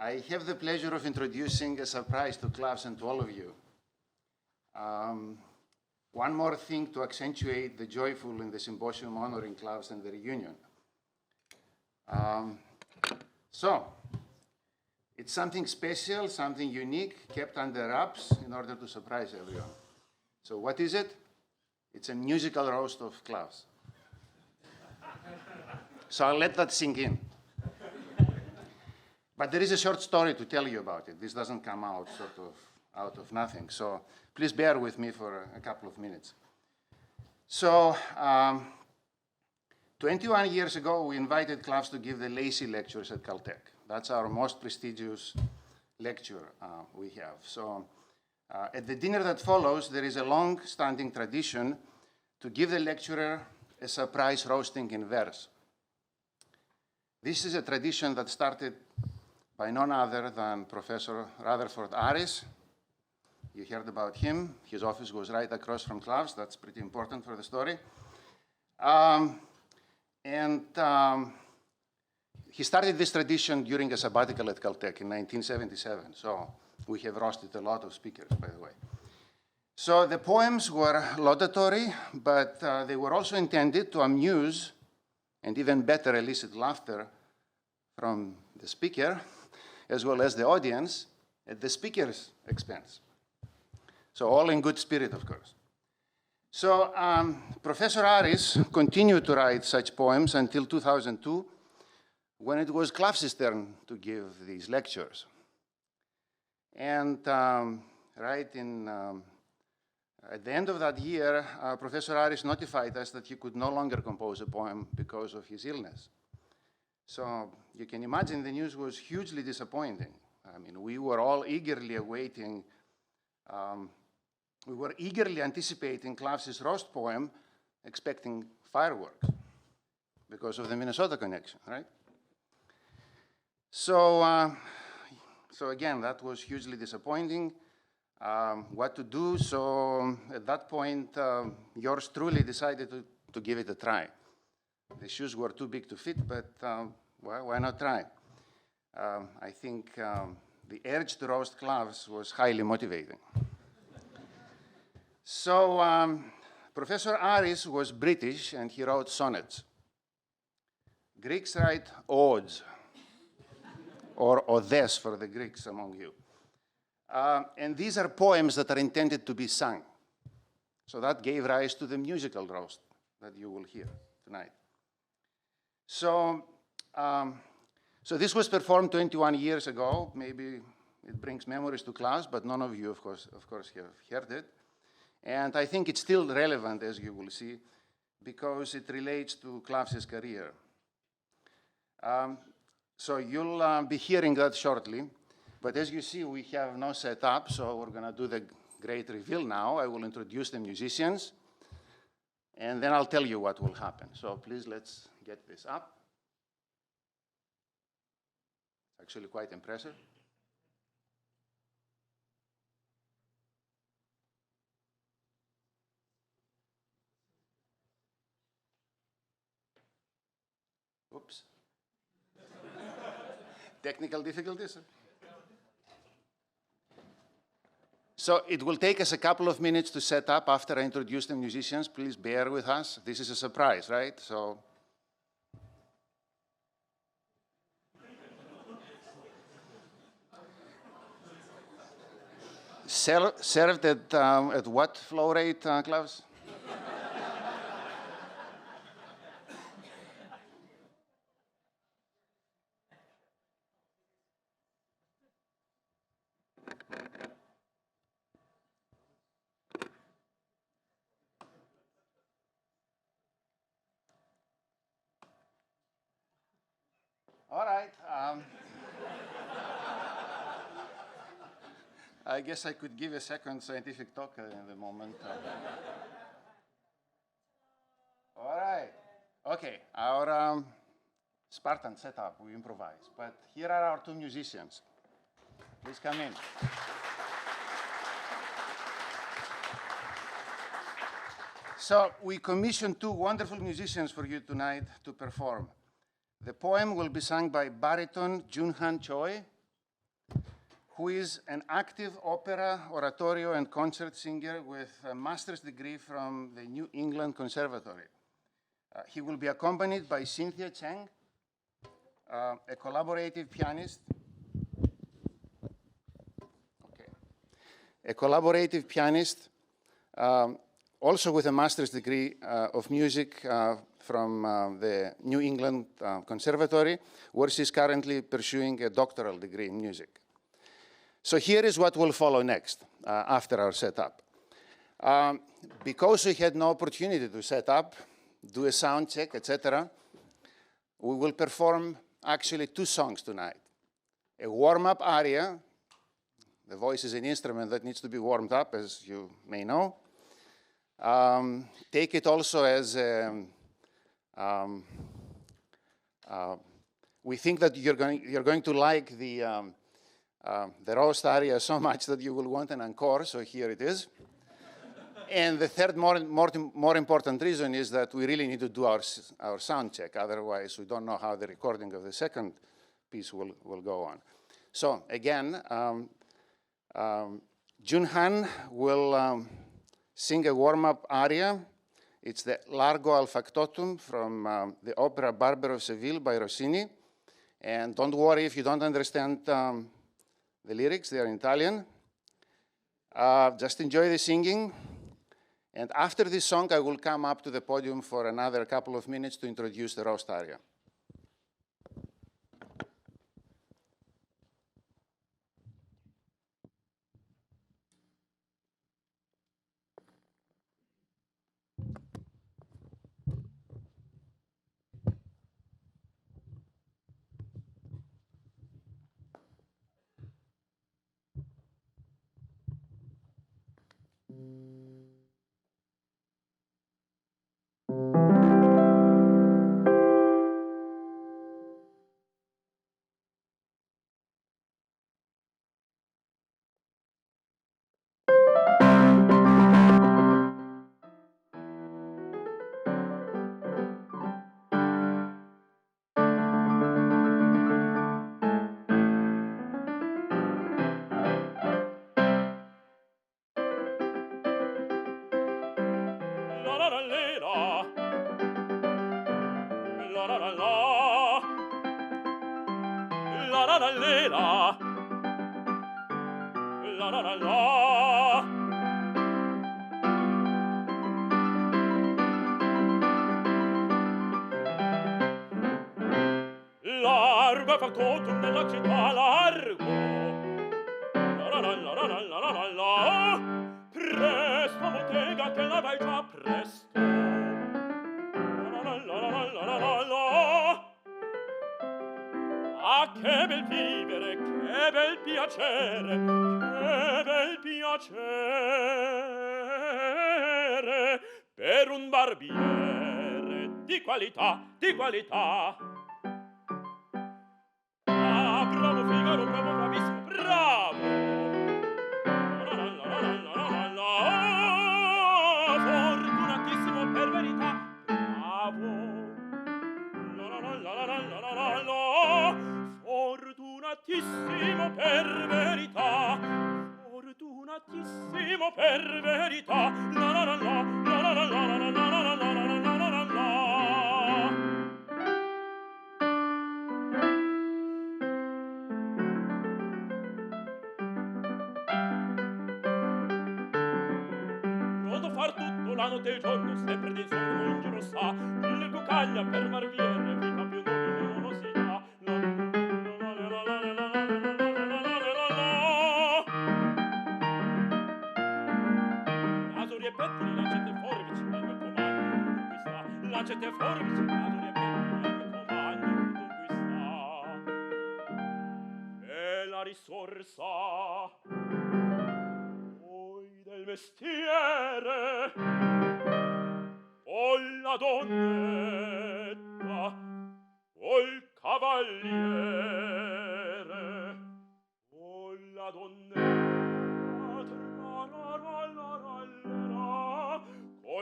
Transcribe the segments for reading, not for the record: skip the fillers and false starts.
I have the pleasure of introducing a surprise to Klavs and to all of you. One more thing to accentuate the joyful in the Symposium honoring Klavs and the reunion. So, it's something special, something unique, kept under wraps in order to surprise everyone. So what is it? It's a musical roast of Klavs. So I'll let that sink in. But there is a short story to tell you about it. This doesn't come out sort of out of nothing. So please bear with me for a couple of minutes. So 21 years ago, we invited Klavs to give the Lacey lectures at Caltech. That's our most prestigious lecture we have. So at the dinner that follows, there is a long-standing tradition to give the lecturer a surprise roasting in verse. This is a tradition that started by none other than Professor Rutherford Harris. You heard about him. His office was right across from Klavs. That's pretty important for the story. He started this tradition during a sabbatical at Caltech in 1977. So we have roasted a lot of speakers, by the way. So the poems were laudatory, but they were also intended to amuse and even better elicit laughter from the speaker, as well as the audience, at the speaker's expense. So all in good spirit, of course. So Professor Harris continued to write such poems until 2002, when it was Klavs' turn to give these lectures. And at the end of that year, Professor Harris notified us that he could no longer compose a poem because of his illness. So you can imagine the news was hugely disappointing. I mean, we were all eagerly awaiting, we were eagerly anticipating Klavs' roast poem, expecting fireworks because of the Minnesota connection, right? So, so again, that was hugely disappointing. What to do? So at that point, yours truly decided to give it a try. The shoes were too big to fit, but well, why not try? I think the urge to roast Klavs was highly motivating. So Professor Harris was British, and he wrote sonnets. Greeks write odes, or odes for the Greeks among you. And these are poems that are intended to be sung. So that gave rise to the musical roast that you will hear tonight. So, so this was performed 21 years ago. Maybe it brings memories to Klavs, but none of you, of course, have heard it. And I think it's still relevant, as you will see, because it relates to Klavs' career. So you'll be hearing that shortly. But as you see, we have no setup, so we're going to do the great reveal now. I will introduce the musicians, and then I'll tell you what will happen. So please, let's get this up. It's actually quite impressive. Oops. Technical difficulties? So it will take us a couple of minutes to set up after I introduce the musicians. Please bear with us. This is a surprise, right? So served at what flow rate, Klavs? All right. I guess I could give a second scientific talk in the moment. All right. Okay. Our Spartan setup, we improvise. But here are our two musicians. Please come in. So we commissioned two wonderful musicians for you tonight to perform. The poem will be sung by baritone Junhan Choi who is an active opera, oratorio, and concert singer with a master's degree from the New England Conservatory. He will be accompanied by Cynthia Cheng, a collaborative pianist. A collaborative pianist, also with a master's degree of music from the New England Conservatory, where she's currently pursuing a doctoral degree in music. So here is what will follow next after our setup. Because we had no opportunity to set up, do a sound check, etc., we will perform actually 2 songs tonight. A warm-up aria. The voice is an instrument that needs to be warmed up, as you may know. Take it also as we think that you're going to like the roast aria so much that you will want an encore, so here it is. And the third more important reason is that we really need to do our sound check, otherwise we don't know how the recording of the second piece will go on. So again, Jun Han will sing a warm-up aria. It's the Largo al Factotum from the opera Barber of Seville by Rossini. And don't worry if you don't understand the lyrics, they are in Italian. Just enjoy the singing. And after this song, I will come up to the podium for another couple of minutes to introduce the roast aria. Largo factotum della città largo. La. Presto bottega che la vai già presto. La. Ah, che bel vivere, che bel piacere, che bel piacere per un barbiere di qualità, di qualità. Ah, bravo Figaro, bravo, bravissimo, bravo. Fortunatissimo per verità, bravo. Fortunatissimo per verità, fortunatissimo per verità. La la la la la la la la la la la la la la. Rodo far tutto la notte e il giorno, sempre di sonno in giro sa. Il cucaglia per barbiere, mica più nome non lo si dà. Nasuri e pettini, lancette e forbici, nel mio comando tutto qui sta. Lancette e forbici, nasuri e pettini, nel mio comando tutto qui sta. E la risorsa poi del mestiere o la donnetta o il cavaliere o la donnetta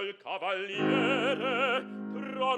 col cavaliere la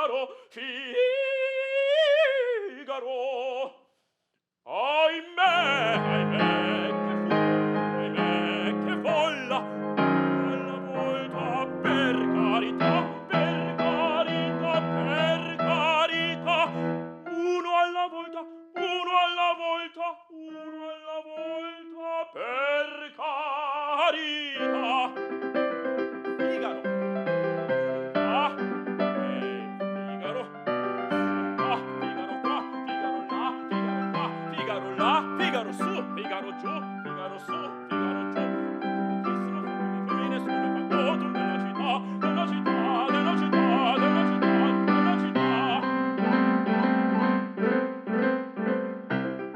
Figaro, Figaro. Ahimè, che folla, alla volta, per carità, per carità, per carità, uno alla volta, uno alla volta, uno alla volta, per carità. Figaro, ah, Figaro, ah, Figaro qua, Figaro là, Figaro là, Figaro su, Figaro giù, Figaro su, Figaro giù. Fortunatissimo, fortuna fine, sono factotum della città, della città, della città, della città, della città.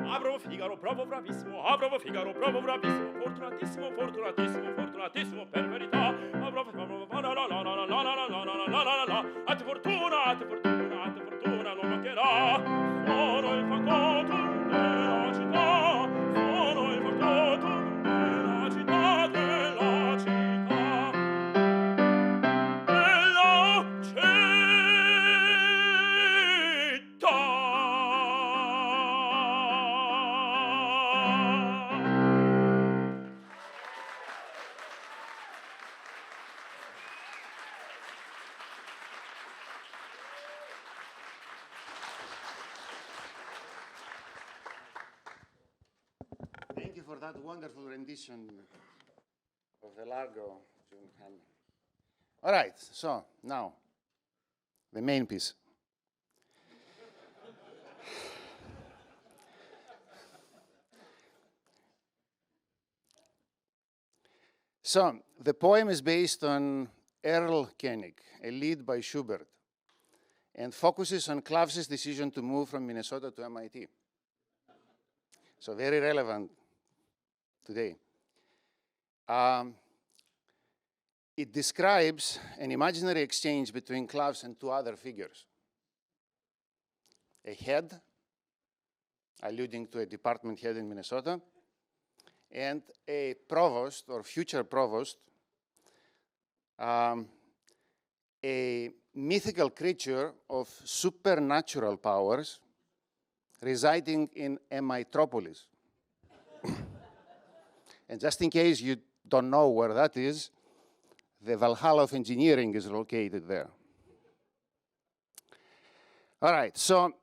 Ah, bravo Figaro, bravo bravissimo, ah, bravo Figaro, bravo bravissimo, fortunatissimo, fortunatissimo, fortunatissimo, per verità. Ah, bravo, bravo, la la la la la la la la la la la la la. A te fortuna, a te fortuna, a te fortuna non mancherà. Sono il factotum della città, sono il factotum della città, della città, della città. Thank you for that wonderful rendition of the Largo. All right, so now the main piece. So the poem is based on Erlkönig, a Lied by Schubert, and focuses on Klavs' decision to move from Minnesota to MIT. So very relevant today. It describes an imaginary exchange between Klavs and two other figures. A head, alluding to a department head in Minnesota, and a provost or future provost, a mythical creature of supernatural powers residing in a metropolis. And just in case you don't know where that is, the Valhalla of engineering is located there. All right, so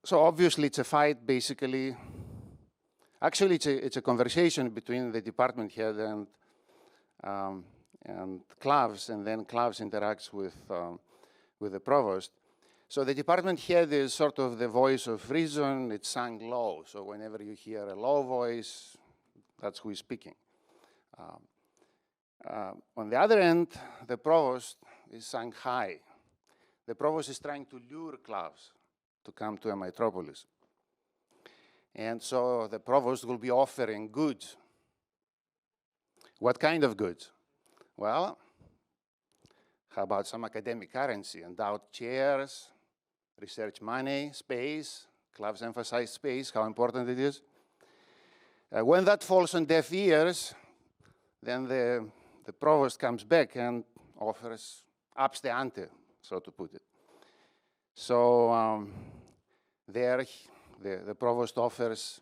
so obviously it's a fight, basically. Actually, it's a conversation between the department head and Klavs, and then Klavs interacts with the provost. So the department head is sort of the voice of reason. It's sung low, so whenever you hear a low voice, that's who is speaking. On the other end, the provost is sung high. The provost is trying to lure Klavs to come to a metropolis. And so the provost will be offering goods. What kind of goods? Well, how about some academic currency, endowed chairs, research money, space? Klavs emphasize space, how important it is. When that falls on deaf ears, then the provost comes back and ups the ante, so to put it. So there, the provost offers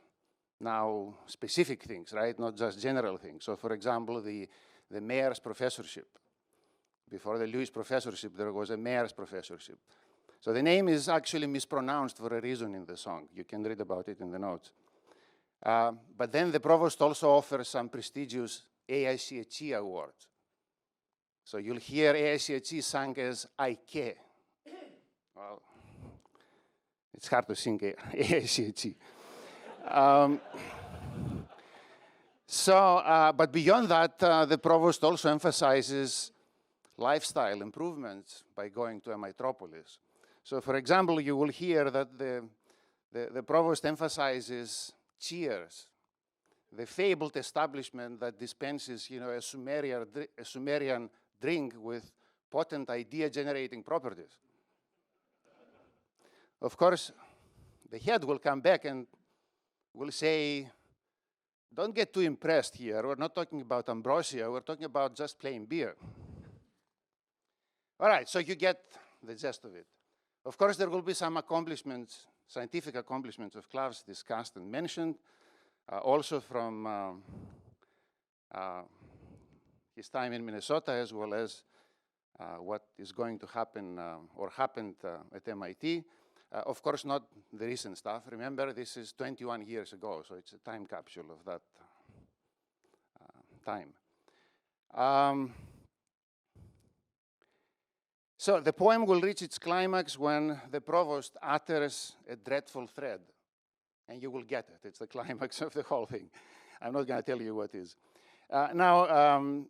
now specific things, right? Not just general things. So for example, the mayor's professorship. Before the Lewis professorship, there was a mayor's professorship. So the name is actually mispronounced for a reason in the song. You can read about it in the notes. But then the provost also offers some prestigious AICHE awards. So you'll hear AICHE sung as Aike. Well, it's hard to sing AICHE. But beyond that, the provost also emphasizes lifestyle improvements by going to a metropolis. So for example, you will hear that the provost emphasizes cheers, the fabled establishment that dispenses, a Sumerian drink with potent idea-generating properties. Of course, the head will come back and will say, don't get too impressed here. We're not talking about ambrosia. We're talking about just plain beer. All right, so you get the gist of it. Of course, there will be some accomplishments, scientific accomplishments of Klavs discussed and mentioned, also from his time in Minnesota, as well as what is going to happen or happened at MIT. Of course, not the recent stuff. Remember, this is 21 years ago, so it's a time capsule of that time. So the poem will reach its climax when the provost utters a dreadful threat, and you will get it. It's the climax of the whole thing. I'm not going to tell you what it is. Now,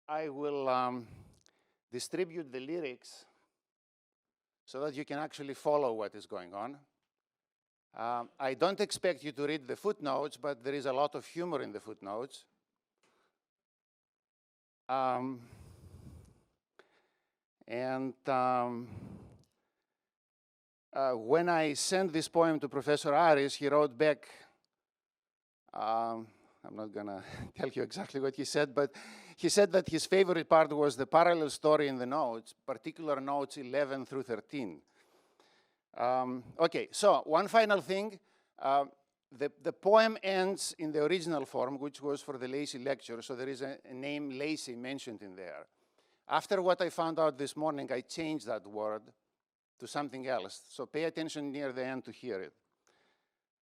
I will distribute the lyrics so that you can actually follow what is going on. I don't expect you to read the footnotes, but there is a lot of humor in the footnotes. When I sent this poem to Professor Aris, he wrote back, I'm not going to tell you exactly what he said, but he said that his favorite part was the parallel story in the notes, particular notes 11 through 13. Okay, so one final thing. The poem ends in the original form, which was for the Lacey lecture, so there is a name Lacey mentioned in there. After what I found out this morning, I changed that word to something else, so pay attention near the end to hear it.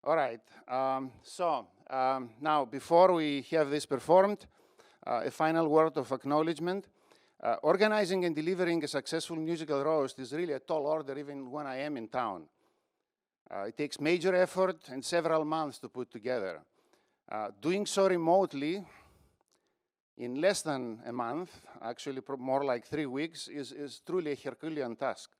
All right, now before we have this performed, a final word of acknowledgement. Organizing and delivering a successful musical roast is really a tall order even when I am in town. It takes major effort and several months to put together. Doing so remotely in less than a month, actually more like 3 weeks, is truly a Herculean task.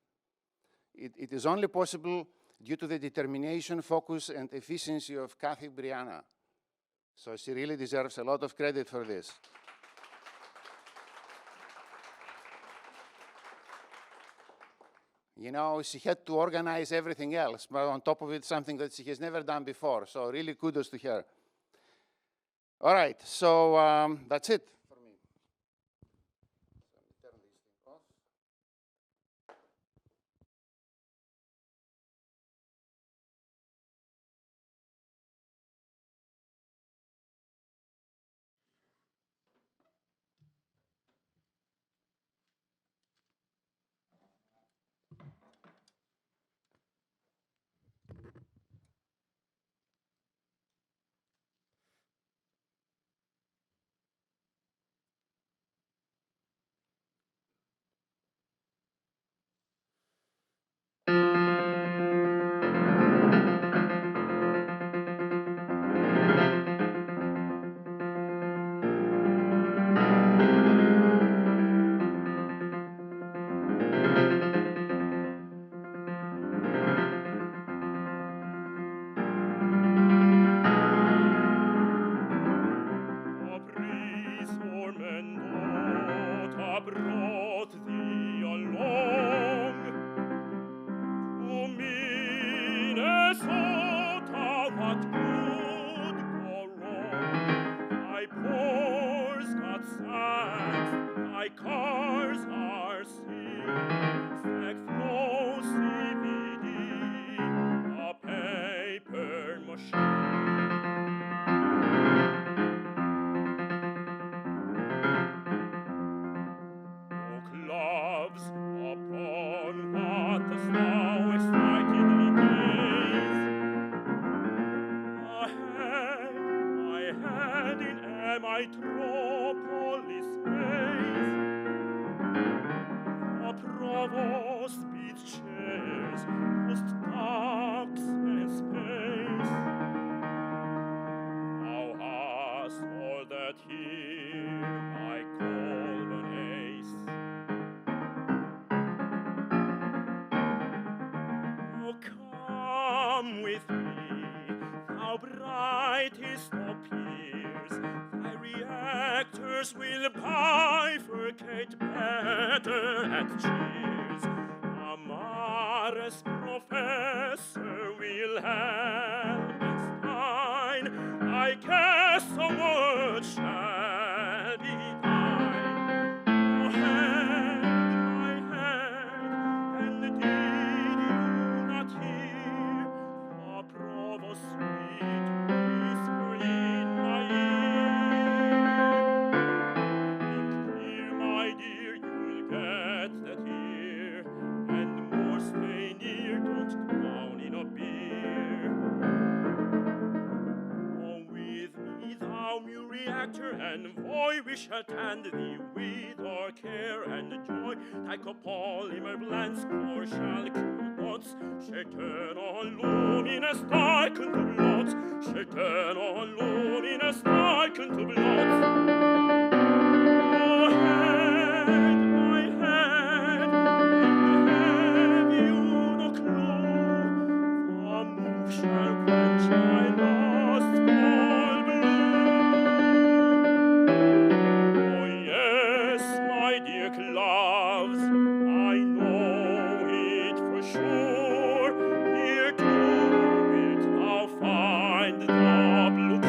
It is only possible due to the determination, focus, and efficiency of Kathy Brianna. So she really deserves a lot of credit for this. You know, she had to organize everything else, but on top of it, something that she has never done before. So really kudos to her. All right, so that's it for me. So let me turn this thing off. Brought thee along to Minnesota. What could go wrong? Thy pores got sacks, thy cars are sealed, no CBD, a paper machine. Klavs upon what dost thou excitedly gaze? My head in metropolis maze. The provost bids chairs, postdocs and space. Thou hast all that here I call an ace. Come with me, thou brightest of peers. Thy reactors will bifurcate better at cheers. Amaris Professor Wilhelmstein, I guess a word shall be thine. Oh, hand, my envoy, we shall tend thee with our care and joy. Thy copolymer blends core shall cure dots, shall turn on luminous dark into blots, shall turn on luminous dark into blots. Oh, head, my head, and have you no clue? The move shall quench my last fall blue. Oh, yes, my dear Klavs, I know it for sure. Here too wilt thou find the blue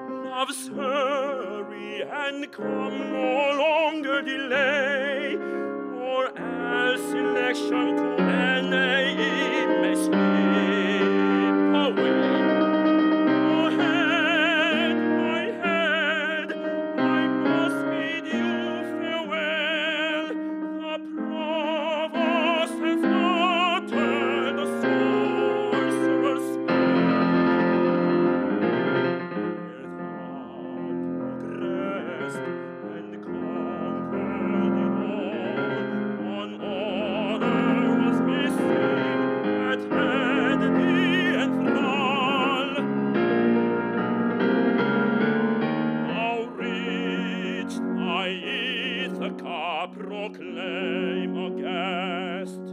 Klavs, hurry and come, no longer delay, or else election to NA may slip away. Oh, head, my head, I must bid you farewell. The provost has uttered the sorcerer's spell. Where thou progressed and conquered it all, one honor was missing that had thee enthrall. Thou reached thy Ithaca, proclaim aghast.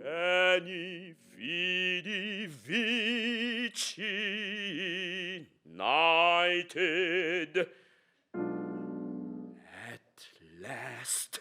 Veni, vidi, vici, united at last.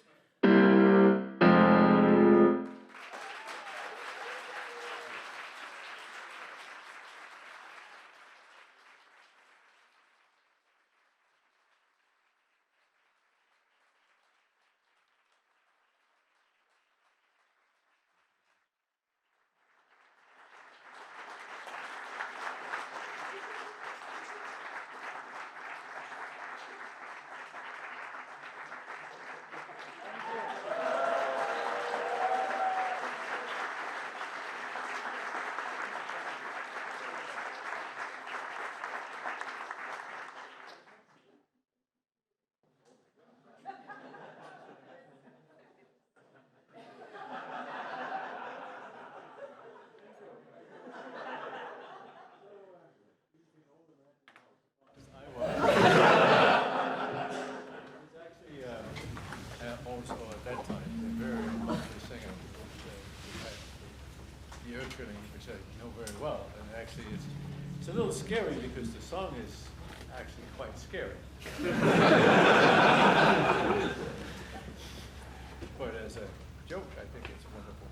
Also at that time, a very lovely singer, the earth trilling, which I know very well, and actually it's a little scary because the song is actually quite scary. But as a joke, I think it's wonderful.